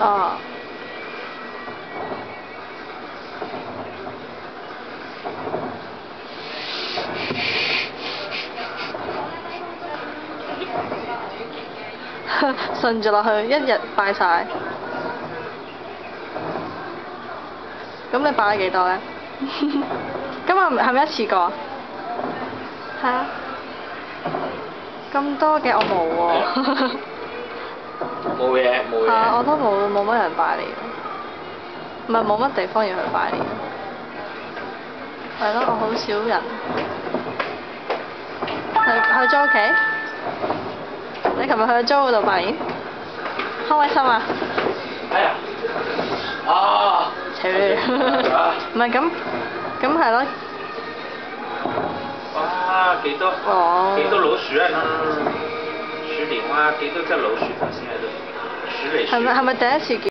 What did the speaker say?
哦。順住落去，一日拜晒。咁你拜咗幾多咧？今日係咪一次過？係啊。咁多嘅我冇喎。冇嘢，冇嘢。係啊，我都冇乜人拜年，唔係冇乜地方要去拜年。係咯，我好少人。去租屋企？你琴日去咗租嗰度拜年？開唔開心啊？哎呀！啊！唔係咁係咯。哇！幾多？哦。幾多老鼠啊？10年哇！幾多隻老鼠頭先喺度鼠嚟鼠去。係咪第一次見？